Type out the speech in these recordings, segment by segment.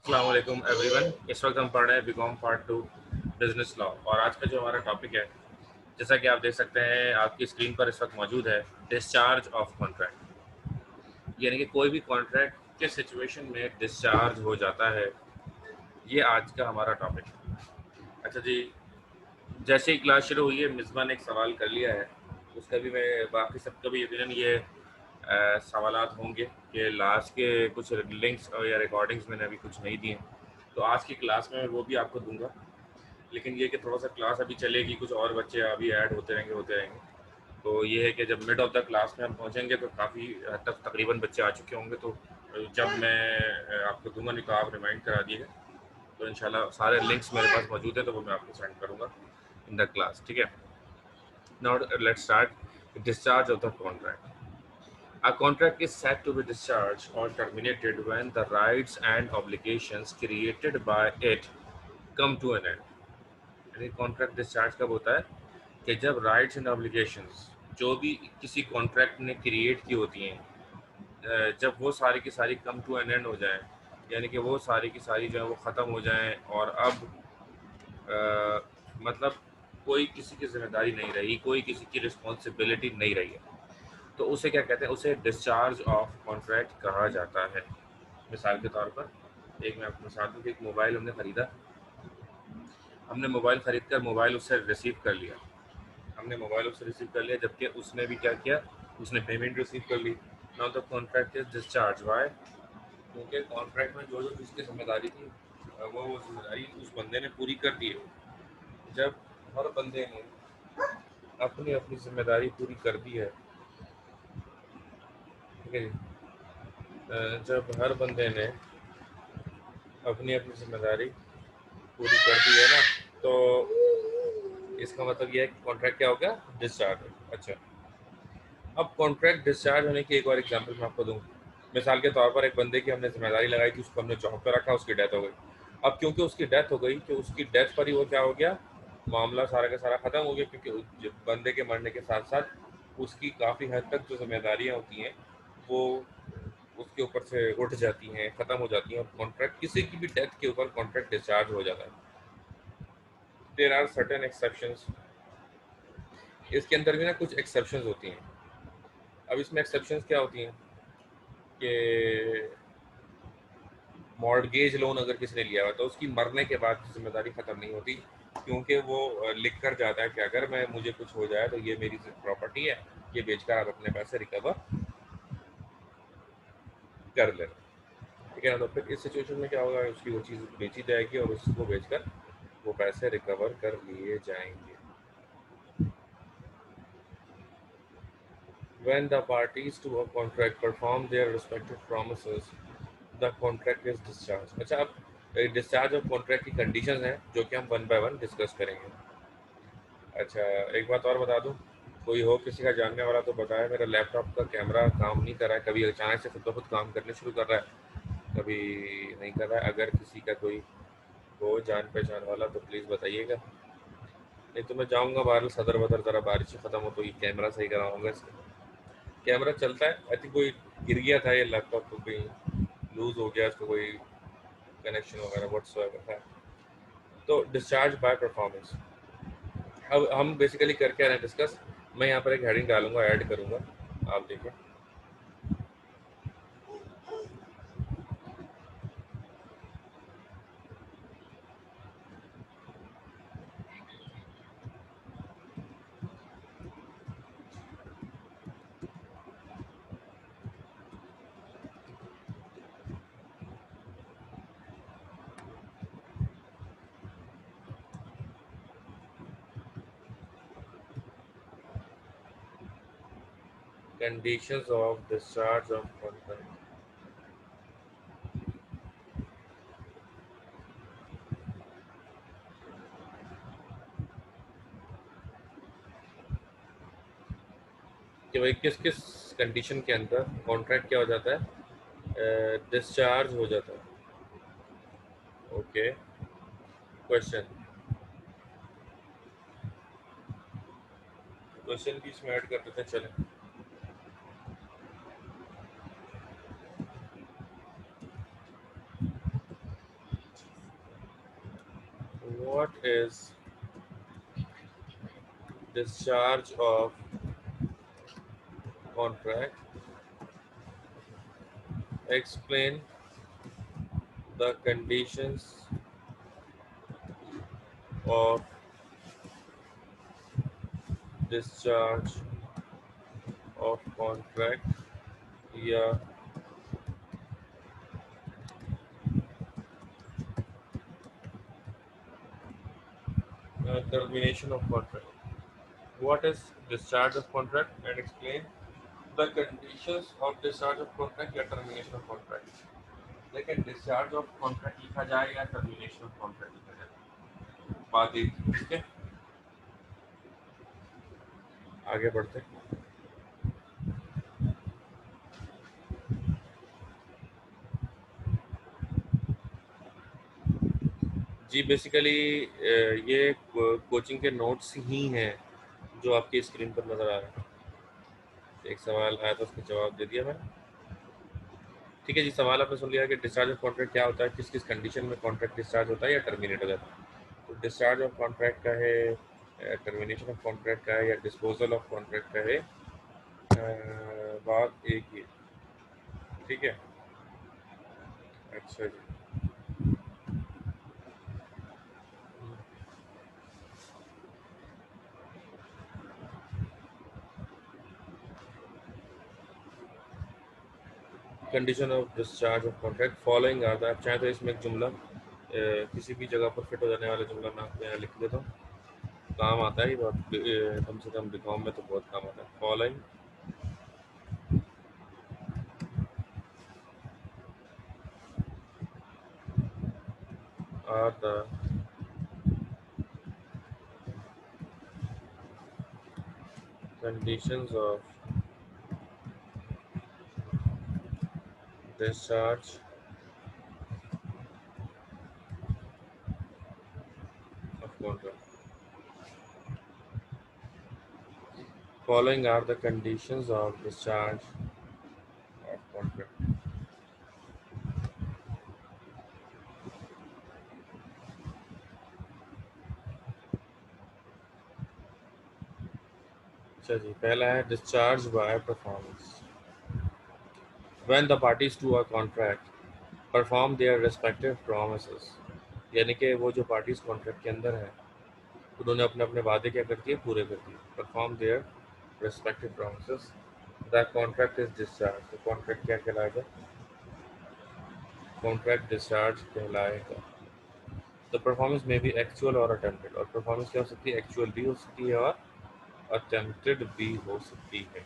अस्सलाम वालेकुम एवरीवन। इस वक्त हम पढ़ रहे हैं बीकॉम पार्ट 2 बिजनेस लॉ। और आज का जो हमारा टॉपिक है, जैसा कि आप देख सकते हैं आपकी स्क्रीन पर इस वक्त मौजूद है, डिस्चार्ज ऑफ कॉन्ट्रैक्ट। यानी कि कोई भी कॉन्ट्रैक्ट किस सिचुएशन में डिस्चार्ज हो जाता है, ये आज का हमारा टॉपिक है। अच्छा जी, जैसे ही क्लास शुरू हुई है मिसबा ने एक सवाल कर लिया है, उसका भी मैं बाकी सबका भी यकीनन ये सवालात होंगे कि लास्ट के कुछ लिंक्स या रिकॉर्डिंग्स मैंने अभी कुछ नहीं दिए, तो आज की क्लास में वो भी आपको दूंगा। लेकिन ये कि थोड़ा सा क्लास अभी चलेगी, कुछ और बच्चे अभी ऐड होते रहेंगे। तो ये है कि जब मिड ऑफ द क्लास में हम पहुँचेंगे तो काफ़ी हद तक तकरीबन बच्चे आ चुके होंगे। तो जब मैं आपको दूंगा, नहीं तो आप रिमाइंड करा दिएगा, तो इंशाल्लाह सारे लिंक्स मेरे पास मौजूद है, तो वो मैं आपको सेंड करूँगा इन द क्लास। ठीक है, now let's start. Discharge of the contract. A contract is said to be discharged or terminated when the rights and obligations created by it come to an end. यानी contract discharge कब होता है कि जब rights and obligations जो भी किसी contract ने क्रिएट की होती हैं, जब वो सारी की सारी कम टू एन एंड हो जाएं, यानी कि वो सारी की सारी जो है वो ख़त्म हो जाएं और अब मतलब कोई किसी की जिम्मेदारी नहीं रही, कोई किसी की रिस्पॉन्सिबिलिटी नहीं रही है, तो उसे क्या कहते हैं, उसे डिस्चार्ज ऑफ कॉन्ट्रैक्ट कहा जाता है। मिसाल के तौर पर एक मैं आपको मिसाल दूँ कि एक मोबाइल हमने ख़रीदा, हमने मोबाइल ख़रीद कर मोबाइल उससे रिसीव कर लिया, हमने मोबाइल उससे रिसीव कर लिया, जबकि उसने भी क्या किया, उसने पेमेंट रिसीव कर ली। Now the contract is discharge. Why? क्योंकि कॉन्ट्रैक्ट में जो जो जिसकी जिम्मेदारी थी वो जिम्मेदारी उस बंदे ने पूरी कर दी है। जब हर बंदे ने अपनी अपनी जिम्मेदारी पूरी कर दी है, ठीक है जी, जब हर बंदे ने अपनी अपनी जिम्मेदारी पूरी कर दी है ना, तो इसका मतलब यह है कि कॉन्ट्रैक्ट क्या हो गया, डिस्चार्ज है। अच्छा, अब कॉन्ट्रैक्ट डिस्चार्ज होने की एक और एग्जांपल मैं आपको दूं। मिसाल के तौर पर एक बंदे की हमने जिम्मेदारी लगाई थी, उसको हमने जॉब पर रखा, उसकी डेथ हो गई। अब क्योंकि उसकी डेथ हो गई, तो उसकी डेथ पर ही वो क्या हो गया, मामला सारा का सारा ख़त्म हो गया, क्योंकि बंदे के मरने के साथ साथ उसकी काफ़ी हद तक जो जिम्मेदारियाँ होती हैं वो उसके ऊपर से उठ जाती हैं, ख़त्म हो जाती हैं, और कॉन्ट्रैक्ट किसी की भी डेथ के ऊपर कॉन्ट्रैक्ट डिस्चार्ज हो जाता है। There are certain exceptions. इसके अंदर भी ना कुछ एक्सेप्शंस होती हैं। अब इसमें एक्सेप्शंस क्या होती हैं कि मॉर्गेज लोन अगर किसी ने लिया हुआ तो उसकी मरने के बाद जिम्मेदारी ख़त्म नहीं होती, क्योंकि वो लिख कर जाता है कि अगर मैं मुझे कुछ हो जाए तो ये मेरी प्रॉपर्टी है, ये बेचकर आप अपने पैसे रिकवर कर ले। ठीक है ना, तो फिर इस सिचुएशन में क्या होगा, उसकी वो चीज़ बेची जाएगी और उसको बेचकर वो पैसे रिकवर कर लिए जाएंगे। When the parties to a contract perform their respective promises, the contract is discharged। अच्छा, अब डिस्चार्ज ऑफ कॉन्ट्रैक्ट की कंडीशंस हैं जो कि हम वन बाय वन डिस्कस करेंगे। अच्छा, एक बात और बता दूं, कोई हो किसी का जानने वाला तो बताया, मेरा लैपटॉप का कैमरा काम नहीं कर रहा है, कभी अचानक से खुद ब खुद काम करने शुरू कर रहा है, कभी नहीं कर रहा है। अगर किसी का कोई हो जान पहचान वाला तो प्लीज़ बताइएगा, नहीं तो मैं जाऊंगा बाहर सदर बदर, ज़रा बारिश ख़त्म हो तो ये कैमरा सही कराऊंगा। इसका कैमरा चलता है, आई थिंक कोई गिर गया था, ये लैपटॉप को कहीं लूज़ हो गया, इसको कोई कनेक्शन वगैरह व्हाट्सएवर है। तो डिस्चार्ज बाय परफॉर्मेंस, अब हम बेसिकली कर क्या रहे हैं डिस्कस। मैं यहाँ पर एक हेडिंग डालूंगा, ऐड करूँगा, आप देखिए। Conditions of discharge of contract. कि भाई किस किस कंडीशन के अंदर कॉन्ट्रैक्ट क्या हो जाता है, डिस्चार्ज हो जाता है। ओके, क्वेश्चन, क्वेश्चन भी इसमें ऐड कर देते हैं, चलें। what is discharge of contract? Explain the conditions of discharge of contract या termination of contract. What is discharge of contract and explain the conditions of discharge of contract या termination of contract. लेकिन discharge of contract लिखा जाए या termination of contract लिखा जाए, बात एक ही, ठीक है। आगे बढ़ते हैं। जी बेसिकली ये कोचिंग के नोट्स ही हैं जो आपकी स्क्रीन पर नज़र आ रहे हैं। एक सवाल आया था, उसका जवाब दे दिया मैंने। ठीक है जी, सवाल आपने सुन लिया कि डिस्चार्ज ऑफ कॉन्ट्रैक्ट क्या होता है, किस किस कंडीशन में कॉन्ट्रैक्ट डिस्चार्ज होता है या टर्मिनेट हो जाता है। तो डिस्चार्ज ऑफ कॉन्ट्रैक्ट का है, टर्मिनेशन ऑफ कॉन्ट्रैक्ट का है या डिस्पोजल ऑफ कॉन्ट्रैक्ट का है, बात एक ही, ठीक है। अच्छा जी, condition of discharge of contract following are the, आप चाहें तो इसमें एक जुमला किसी भी जगह पर फिट हो जाने वाला जुमला मैं आपको यहाँ लिख देता हूँ, काम आता है ये बहुत, कम से कम बीकॉम में तो बहुत काम आता है। Following are the conditions of discharge of contract. Following are the conditions of discharge of contract. अच्छा जी, पहला है discharge by performance. When the parties to a contract perform their respective promises, यानी कि वो जो पार्टीज कॉन्ट्रैक्ट के अंदर हैं उन्होंने अपने अपने वादे क्या कर दिए, पूरे कर दिए। Perform their respective promises, the contract is discharge. तो कॉन्ट्रैक्ट क्या कहलाएगा, कॉन्ट्रैक्ट डिस्चार्ज कहलाएगा। द परफॉर्मेंस में भी एक्चुअल और अटेम्प्टेड, और परफॉर्मेंस क्या हो सकती है, एक्चुअल भी हो सकती है और अटेम्प्टेड भी हो सकती है।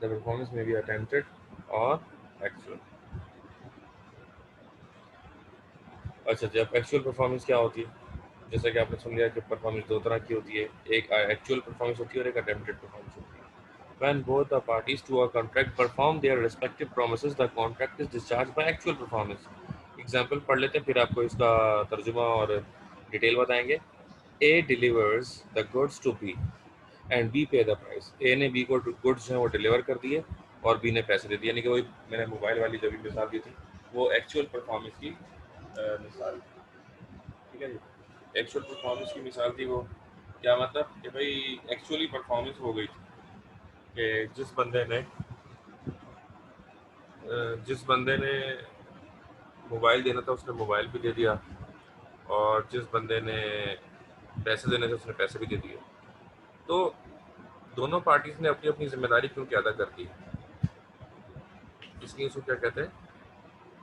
द परफॉर्मेंस में भी अटेम्प्टेड और एक्चुअल। अच्छा जी, अब एक्चुअल परफॉर्मेंस क्या होती है, जैसा कि आपने सुन लिया कि परफॉर्मेंस दो तरह की होती है, एक एक्चुअल परफॉर्मेंस होती है और एक अटेम्प्टेड परफॉर्मेंस होती है। When both the parties to a contract perform their respective promises, the contract is discharged by actual performance. Example पढ़ लेते हैं, फिर आपको इसका तर्जुमा और डिटेल बताएंगे। A delivers the goods to B and B pay the price. A ने B को गुड्स हैं वो डिलीवर कर दिए और B ने पैसे दे दिए, यानी कि वही मैंने मोबाइल वाली जो भी मिसाल दी थी वो एक्चुअल परफॉर्मेंस की मिसाल, ठीक है जी। एक्चुअल परफॉर्मेंस की मिसाल थी वो, क्या मतलब कि भाई एक्चुअली परफॉर्मेंस हो गई थी कि जिस बंदे ने मोबाइल देना था उसने मोबाइल भी दे दिया, और जिस बंदे ने पैसे देने थे उसने पैसे भी दे दिए। तो दोनों पार्टीज ने अपनी अपनी जिम्मेदारी क्योंकि अदा कर दी, इसलिए इसको क्या कहते हैं,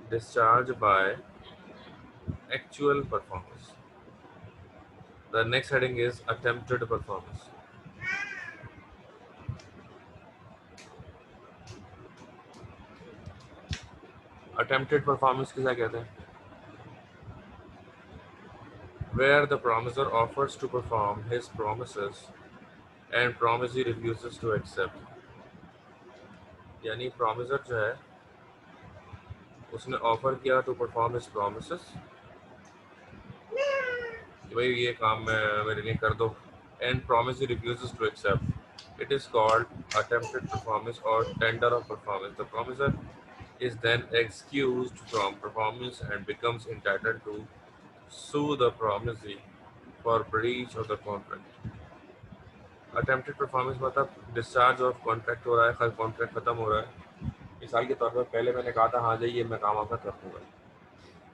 discharge by actual performance. The next heading is attempted performance. Attempted performance किसे कहते हैं, where the promiser offers to perform his promises and promisee refuses to accept। यानी promiser जो है उसने ऑफर किया टू परफॉर्म हिज प्रोमिसेस कि भाई ये काम मेरे लिए कर दो, and promisee refuses to accept, it is called attempted performance or tender of performance। The promiser is then excused from performance and becomes entitled to sue the promisee for breach of the contract. Attempted performance मतलब discharge of contract हो रहा है, contract खत्म हो रहा है। मिसाल के तौर पर पहले मैंने कहा था हाँ जी ये मैं काम आपका कर दूंगा,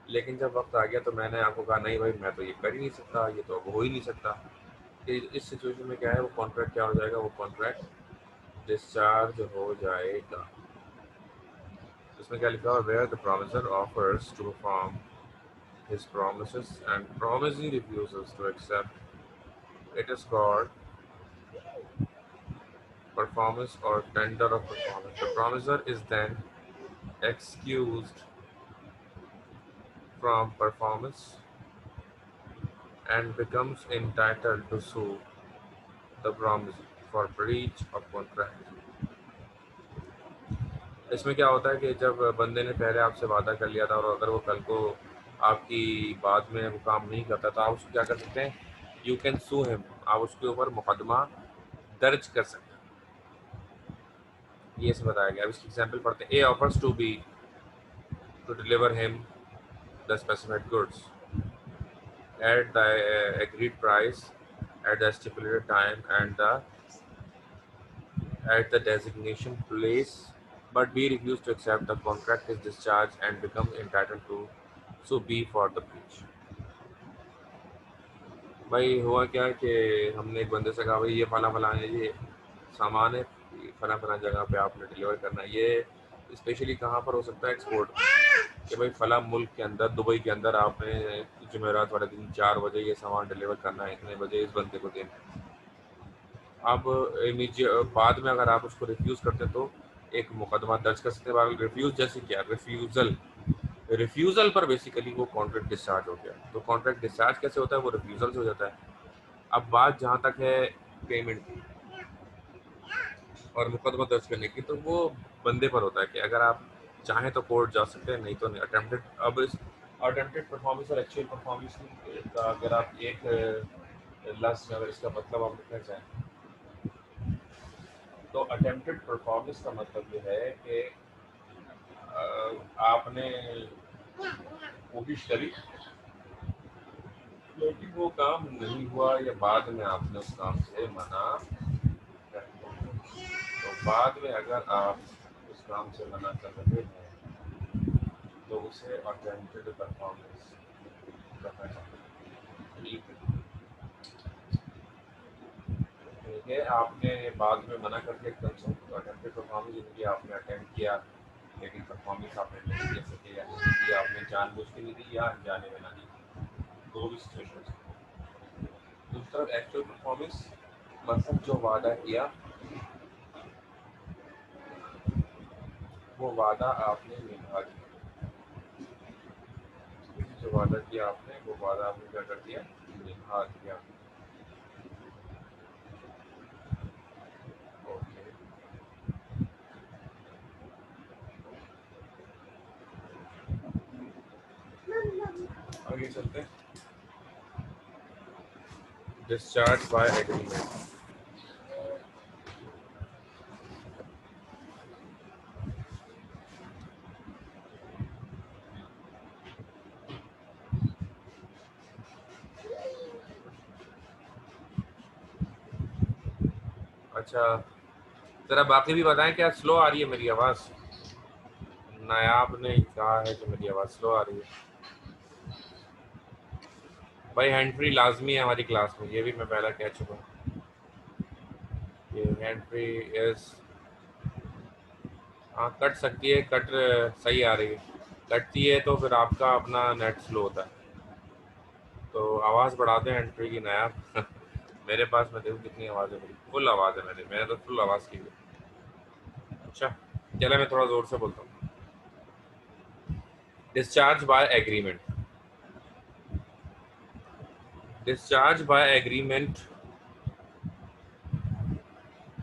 लेकिन जब वक्त आ गया तो मैंने आपको कहा नहीं भाई मैं तो ये कर ही नहीं सकता, ये तो अब हो ही नहीं सकता। इस सिचुएशन में क्या है, वो कॉन्ट्रैक्ट क्या हो जाएगा, वो कॉन्ट्रैक्ट डिस्चार्ज हो जाएगा। इसमें क्या लिखा हुआ, where the promisor offers to perform his promises and promisee refuses to accept, it is called performance or tender of performance. The promiser is then excused from performance and becomes entitled to sue the promisee for breach of contract. इसमें क्या होता है कि जब बंदे ने पहले आपसे वादा कर लिया था और अगर वो कल को आपकी बाद में वो काम नहीं करता तो आप उसको क्या कर सकते हैं, यू कैन सू हिम, आप उसके ऊपर मुकदमा दर्ज कर सकते हैं। ये से बताया गया। अब इसकी एग्जांपल पढ़ते हैं। A offers to deliver him the specified goods at the agreed price at the stipulated time and at the designation place, but B refused to accept the contract is discharged and becomes entitled to sue B for the breach. भाई हुआ क्या कि हमने एक बंदे से कहा भाई ये फला ये सामान है, फला जगह पे आपने डिलीवर करना है। ये स्पेशली कहाँ पर हो सकता है, एक्सपोर्ट, कि भाई फला मुल्क के अंदर, दुबई के अंदर आपने जुमेरात वाले दिन 4 बजे ये सामान डिलीवर करना है, इतने बजे इस बंदे को देना है। अब बाद में अगर आप उसको रिफ्यूज़ करते तो एक मुकदमा दर्ज कर सकते हैं। रिफ्यूज़ जैसे क्या, रिफ्यूज़ल पर बेसिकली वो कॉन्ट्रैक्ट डिस्चार्ज हो गया। तो कॉन्ट्रैक्ट डिस्चार्ज कैसे होता है, वो रिफ्यूज़ल से हो जाता है। अब बात जहाँ तक है पेमेंट की और मुकदमा दर्ज करने की, तो वो बंदे पर होता है कि अगर आप चाहें तो कोर्ट जा सकते हैं, नहीं तो नहीं। अटेम्प्टेड परफॉर्मेंस और एक्चुअल परफॉर्मेंस का अगर आप एक लफ्ज़ में अगर इसका मतलब आप लिखना चाहें तो अटेम्प्टेड परफॉर्मेंस का मतलब ये है कि आपने कोशिश करी लेकिन वो काम नहीं हुआ, या बाद में आपने उस काम से मना कर दिया। तो बाद में अगर आप उस काम से मना कर रहे हैं तो उसे अटेम्प्टेड परफॉर्मेंस कहा जाता है। ठीक है, आपने बाद में मना कर दिया एकदम से, तो अटेम्प्टेड परफॉर्मेंस जिनकी आपने अटेम्प्ट किया लेकिन परफॉर्मेंस आपने नहीं दे सके या नहीं दी, आपने जानबूझ के नहीं दी या अनजाने में ना दी, दो भी सिचुएशन। दूसरी तरफ एक्चुअल परफॉर्मेंस मतलब जो वादा किया वो वादा आपने निभा दिया। जो वादा किया आपने वो वादा आपने क्या कर दिया, निभा दिया। ओके, आगे चलते हैं। Discharge by agreement. अच्छा, जरा बाकी भी बताएं, क्या स्लो आ रही है मेरी आवाज़? नायाब ने कहा है कि मेरी आवाज़ स्लो आ रही है। भाई हैंड फ्री लाजमी है हमारी क्लास में, ये भी मैं पहले कह चुका हूँ। ये हैंड फ्री इज, हाँ कट सकती है, कट सही आ रही है, कटती है तो फिर आपका अपना नेट स्लो होता है। तो आवाज़ बढ़ाते हैं हैंड फ्री की नायाब। मेरे पास मैं देखूँ कितनी आवाज़ है, मेरी फुल आवाज़ है, मैंने तो फुल आवाज़ की है। अच्छा चले, मैं थोड़ा ज़ोर से बोलता हूँ। Discharge by agreement. Discharge by agreement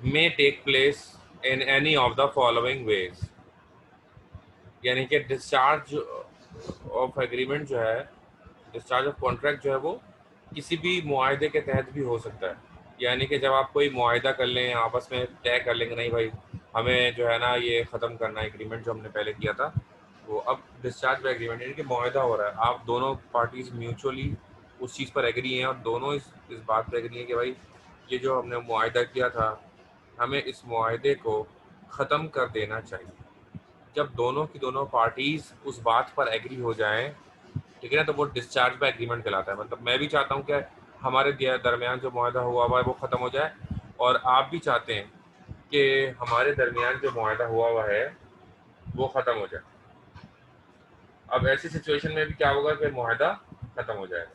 may take place in any of the following ways। यानी कि डिस्चार्ज ऑफ एग्रीमेंट जो है, डिस्चार्ज ऑफ कॉन्ट्रैक्ट जो है वो किसी भी मुआहदे के तहत भी हो सकता है। यानी कि जब आप कोई मुआहदा कर लें, आपस में तय कर लेंगे नहीं भाई हमें जो है ना ये ख़त्म करना है, एग्रीमेंट जो हमने पहले किया था वो अब डिस्चार्ज बाय एग्रीमेंट यानी कि मुआहदा हो रहा है, आप दोनों पार्टीज म्यूचुअली उस चीज़ पर एग्री हैं और दोनों इस बात पर एग्री हैं कि भाई ये जो हमने मुआहदा किया था हमें इस मुआहदे को ख़त्म कर देना चाहिए। जब दोनों की दोनों पार्टीज उस बात पर एग्री हो जाएं, ठीक है ना, तो वो डिस्चार्ज बाय एग्रीमेंट कहलाता है। मतलब मैं भी चाहता हूँ कि हमारे दरमियान जो मुआहदा हुआ हुआ है वो ख़त्म हो जाए और आप भी चाहते हैं कि हमारे दरमियान जो मुआहदा हुआ हुआ है वो ख़त्म हो जाए। अब ऐसी सिचुएशन में भी क्या होगा कि मुआहदा ख़त्म हो जाएगा।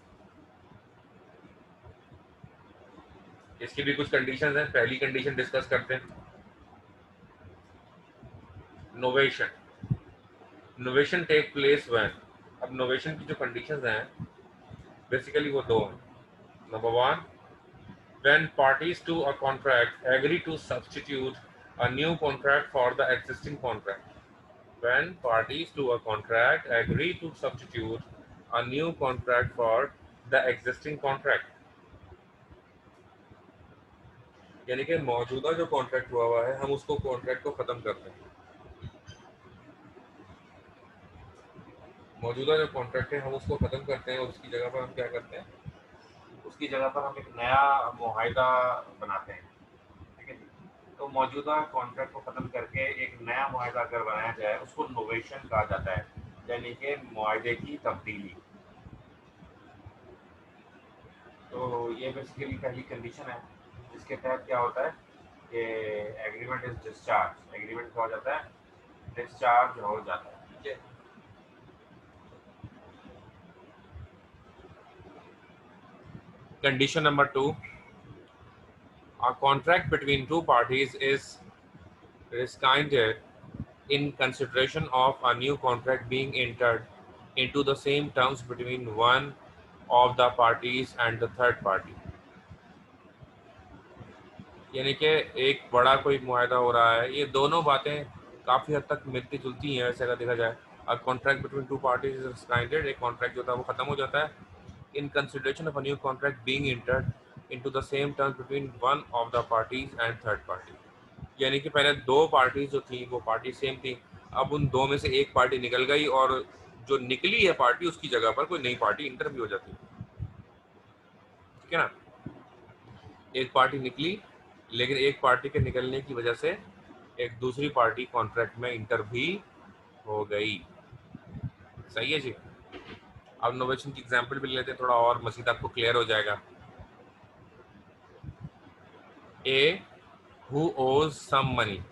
इसकी भी कुछ कंडीशंस हैं। पहली कंडीशन डिस्कस करते हैं, novation. Novation take place when. अब नोवेशन की जो कंडीशंस हैं बेसिकली वो दो हैं। Number one, when parties to a contract agree to substitute a new contract for the existing contract. When parties to a contract agree to substitute a new contract for the existing contract. यानी कि मौजूदा जो contract हुआ हुआ है हम उसको contract को ख़त्म करते हैं। मौजूदा जो कॉन्ट्रैक्ट है हम उसको ख़त्म करते हैं और उसकी जगह पर हम क्या करते हैं, उसकी जगह पर हम एक नया मुआहदा बनाते हैं। ठीक है जी। तो मौजूदा कॉन्ट्रैक्ट को ख़त्म करके एक नया मुआहदा अगर बनाया जाए उसको नोवेशन कहा जाता है, यानी कि मुआहदे की तब्दीली। तो ये बेसिकली पहली कंडीशन है जिसके तहत क्या होता है कि एग्रीमेंट इज डिस्चार्ज, एग्रीमेंट क्या हो जाता है, डिस्चार्ज हो जाता है। ठीक है। Condition number 2, a contract between two parties is rescinded in consideration of a new contract being entered into the same terms between one of the parties and the third party। यानी कि एक बड़ा कोई मुआहदा हो रहा है, ये दोनों बातें काफ़ी हद तक मिलती जुलती हैं वैसे अगर देखा जाए। अब contract between two parties is signed, एक कॉन्ट्रैक्ट जो था वो ख़त्म हो जाता है in consideration of a new contract being entered into the same terms between one of the parties and third party. यानी कि पहले दो पार्टीज जो थी वो पार्टी सेम थी, अब उन दो में से एक पार्टी निकल गई और जो निकली है पार्टी उसकी जगह पर कोई नई पार्टी इंटर भी हो जाती है। ठीक है ना, एक पार्टी निकली लेकिन एक पार्टी के निकलने की वजह से एक दूसरी पार्टी कॉन्ट्रैक्ट में इंटर भी हो गई। सही है जी। अब नोवेशन की एग्जांपल भी लेते हैं, थोड़ा और मजीद आपको क्लियर हो जाएगा। ए हु ओज सम मनी,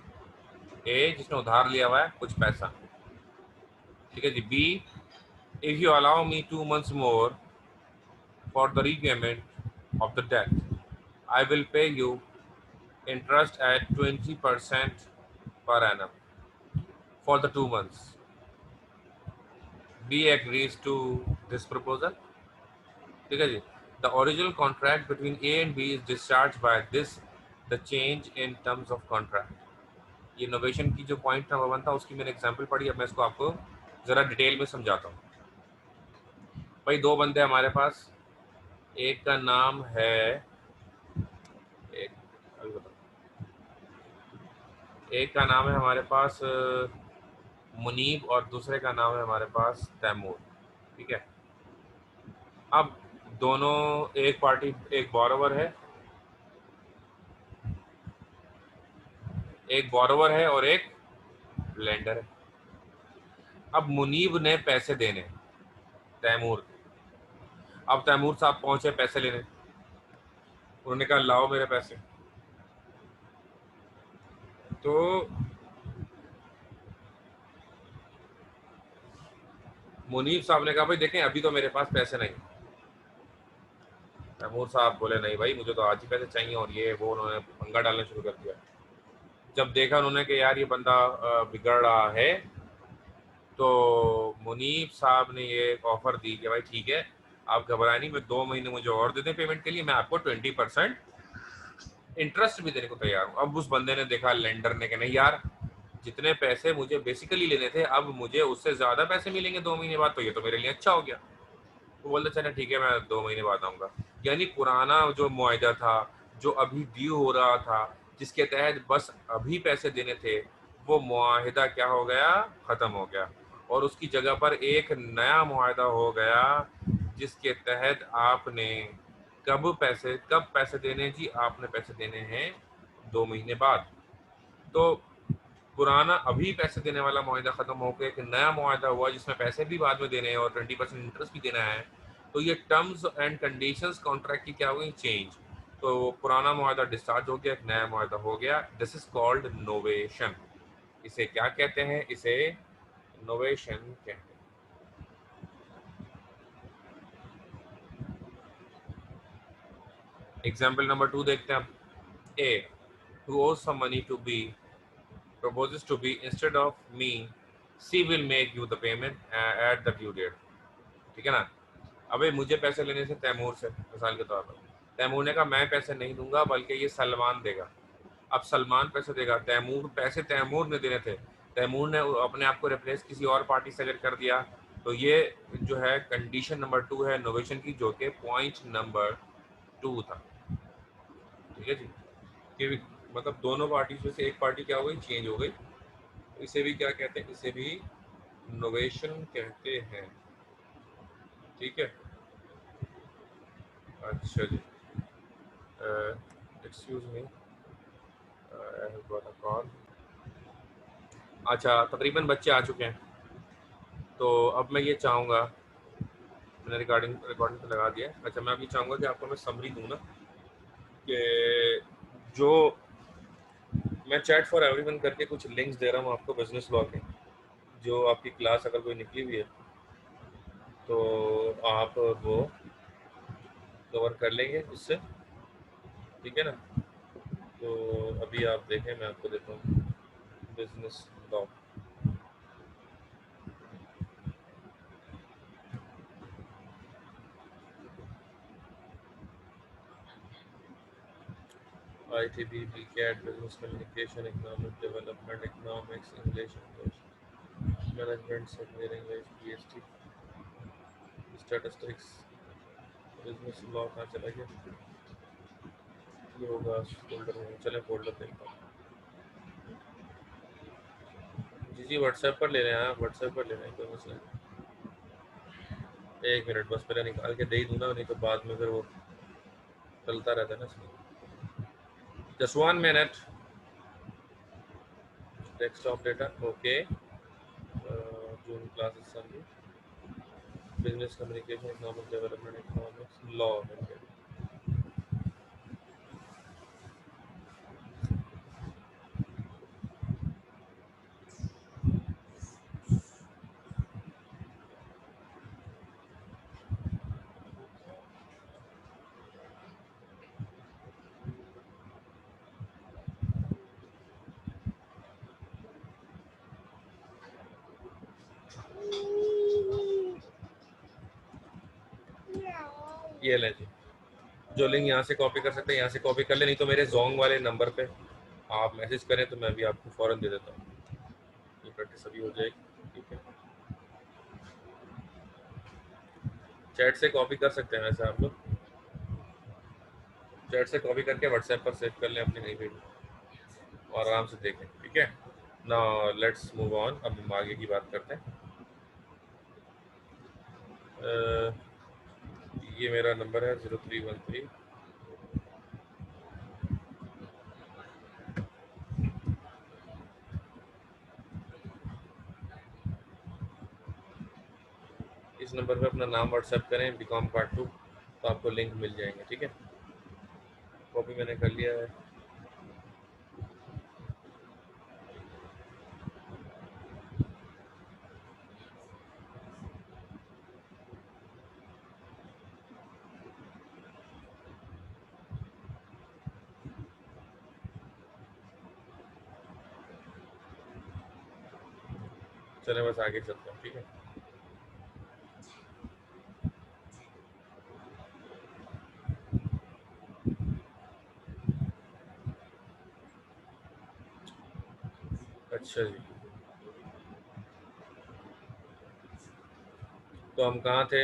ए जिसने उधार लिया हुआ है कुछ पैसा। ठीक है जी। Be if you allow me 2 months more for the repayment of the debt I will pay you interest at 20% per annum for the 2 months। B agrees to this proposal। ठीक है जी। The original contract between A and B is discharged by this the change in terms of contract। ये innovation की जो point number 1 था उसकी मैंने example पढ़ी, अब मैं इसको आपको ज़रा डिटेल में समझाता हूँ। भाई दो बंदे हमारे पास, एक का नाम है एक अभी बताओ, एक का नाम है हमारे पास मुनीब और दूसरे का नाम है हमारे पास तैमूर। ठीक है। अब दोनों, एक पार्टी एक बोरोवर है, एक बोरोवर है और एक लेंडर है। अब मुनीब ने पैसे देने तैमूर को। अब तैमूर साहब पहुंचे पैसे लेने, उन्होंने कहा लाओ मेरे पैसे। तो मुनीब साहब ने कहा भाई देखें अभी तो मेरे पास पैसे नहीं। तैमूर साहब बोले नहीं भाई मुझे तो आज ही पैसे चाहिए और ये वो, उन्होंने पंगा डालना शुरू कर दिया। जब देखा उन्होंने कि यार ये बंदा बिगड़ रहा है, तो मुनीब साहब ने ये ऑफर दी कि भाई ठीक है आप घबराए नहीं, मैं 2 महीने मुझे और दे दें पेमेंट के लिए, मैं आपको 20% इंटरेस्ट भी देने को तैयार हूँ। अब उस बंदे ने देखा लेंडर ने कि नहीं यार जितने पैसे मुझे बेसिकली लेने थे अब मुझे उससे ज़्यादा पैसे मिलेंगे 2 महीने बाद, तो ये तो मेरे लिए अच्छा हो गया। वो बोलते चले ठीक है मैं 2 महीने बाद आऊँगा। यानी पुराना जो मुआहदा था जो अभी ड्यू हो रहा था जिसके तहत बस अभी पैसे देने थे, वो मुआहदा क्या हो गया, ख़त्म हो गया। और उसकी जगह पर एक नया मुआहदा हो गया जिसके तहत आपने कब पैसे देने हैं जी? आपने पैसे देने हैं 2 महीने बाद। तो पुराना अभी पैसे देने वाला मुआहदा खत्म होकर एक नया मुआहदा हुआ जिसमें पैसे भी बाद में देने हैं और 20% इंटरेस्ट भी देना है। तो ये टर्म्स एंड कंडीशंस कॉन्ट्रैक्ट की क्या हो गई? चेंज। तो पुराना मुआहदा डिस्चार्ज हो गया, एक नया मुआहदा हो गया। This is called novation. इसे क्या कहते हैं? इसे नोवेशन कहते हैं। एग्जाम्पल नंबर 2 देखते हैं आप। ए who owes some money to B proposes to B instead of me, C will make you the payment at the due date। ठीक है ना? अबे मुझे पैसे लेने से तैमूर से, मिसाल के तौर पर तैमूर ने कहा मैं पैसे नहीं दूंगा बल्कि ये सलमान देगा। अब सलमान पैसे देगा, तैमूर ने देने थे, तैमूर ने अपने आप को रिप्लेस किसी और पार्टी से अगर कर दिया तो ये जो है कंडीशन नंबर 2 है नोवेशन की, जो कि पॉइंट नंबर 2 था। ठीक है जी, कि मतलब दोनों पार्टी में से एक पार्टी क्या हो गई? चेंज हो गई। इसे भी क्या कहते हैं? इसे भी नोवेशन कहते हैं। ठीक है, अच्छा जी, excuse me, I have got a call. अच्छा, तकरीबन बच्चे आ चुके हैं, तो अब मैं ये चाहूँगा, मैंने रिकॉर्डिंग पे लगा दिया। अच्छा, मैं अभी चाहूँगा कि आपको मैं समरी दूँ ना, कि जो मैं चैट फॉर एवरीवन करके कुछ लिंक्स दे रहा हूँ आपको बिजनेस लॉ के, जो आपकी क्लास अगर कोई निकली हुई है तो आप वो कवर कर लेंगे उससे। ठीक है ना? तो अभी आप देखें, मैं आपको देता हूँ business law. ITB, BCAT, business communication, economic development, economics, English, management, software English, PhD, statistics, business law. कहाँ चला गया? ये होगा फोल्डर में, चले फोल्डर देखता हूँ। जी जी, व्हाट्सएप पर ले रहे हैं, आप व्हाट्सएप पर ले रहे हैं, कोई मसला नहीं। एक मिनट बस, पहले निकाल के दे ही दूँ ना, नहीं तो बाद में फिर वो चलता रहता है ना इसमें। Just 1 minute. Desktop data, okay. June classes summary, business communication, economic development, economics law. ये लें जी, जो लिंक यहाँ से कॉपी कर सकते हैं यहाँ से कॉपी कर ले, नहीं तो मेरे जोंग वाले नंबर पे आप मैसेज करें तो मैं भी आपको फ़ौरन दे देता हूँ। ये प्रैक्टिस अभी हो जाएगी। ठीक है, चैट से कॉपी कर सकते हैं वैसे आप लोग, चैट से कॉपी करके व्हाट्सएप पर सेव कर लें अपने कहीं पे भी और आराम से देखें। ठीक है, नाउ लेट्स मूव ऑन। अब हम आगे की बात करते हैं। ये मेरा नंबर है 0313। इस नंबर पे अपना नाम व्हाट्सएप करें बीकॉम पार्ट 2, तो आपको लिंक मिल जाएंगे। ठीक है, कॉपी मैंने कर लिया है। चले बस आगे चलते हैं। ठीक है, अच्छा जी, तो हम कहाँ थे?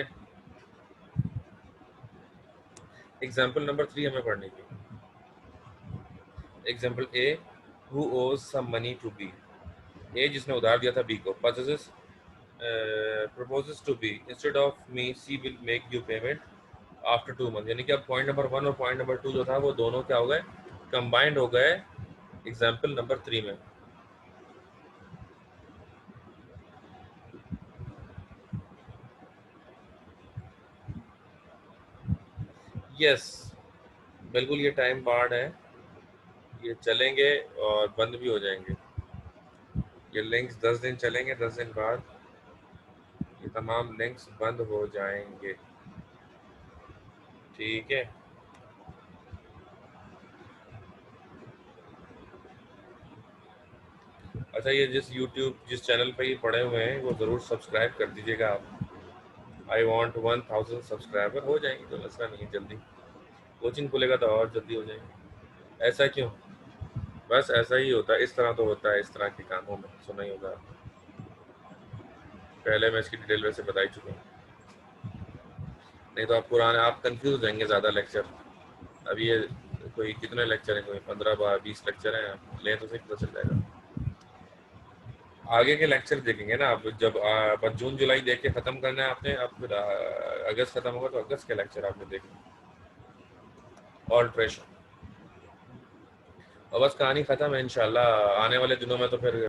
एग्जाम्पल नंबर 3 हमें पढ़नी थी। Example A, who owes some money to B. A जिसने उधार दिया था बी को, possesses proposes to be instead of me she will make you payment after 2 month, यानी कि अब पॉइंट नंबर 1 और पॉइंट नंबर 2 जो था वो दोनों क्या हो गए, कंबाइंड हो गए एग्जाम्पल नंबर 3 में। यस, बिल्कुल ये टाइम बार्ड है, ये चलेंगे और बंद भी हो जाएंगे। ये लिंक्स 10 दिन चलेंगे, 10 दिन बाद ये तमाम लिंक्स बंद हो जाएंगे। ठीक है, अच्छा ये जिस यूट्यूब जिस चैनल पे ये पड़े हुए हैं वो ज़रूर सब्सक्राइब कर दीजिएगा आप। आई वॉन्ट 1000 सब्सक्राइबर, हो जाएंगे तो मसला नहीं, जल्दी कोचिंग खुलेगा तो और जल्दी हो जाएंगे। ऐसा क्यों? बस ऐसा ही होता है, इस तरह तो होता है, इस तरह के कामों में सुना ही होगा, पहले मैं इसकी डिटेल वैसे बता ही चुका हूँ। नहीं तो आप पुराने आप कंफ्यूज हो जाएंगे ज़्यादा लेक्चर। अभी ये कोई कितने लेक्चर हैं, कोई 15-20 लेक्चर हैं, आप लें तो सही पता चल जाएगा। आगे के लेक्चर देखेंगे ना आप, जब बस जून जुलाई देख के ख़त्म करना है आपने, अब फिर अगस्त ख़त्म होगा तो अगस्त के लेक्चर आपने देखने, ऑल्ट्रेशन, और बस कहानी ख़त्म है इंशाल्लाह। आने वाले दिनों में तो फिर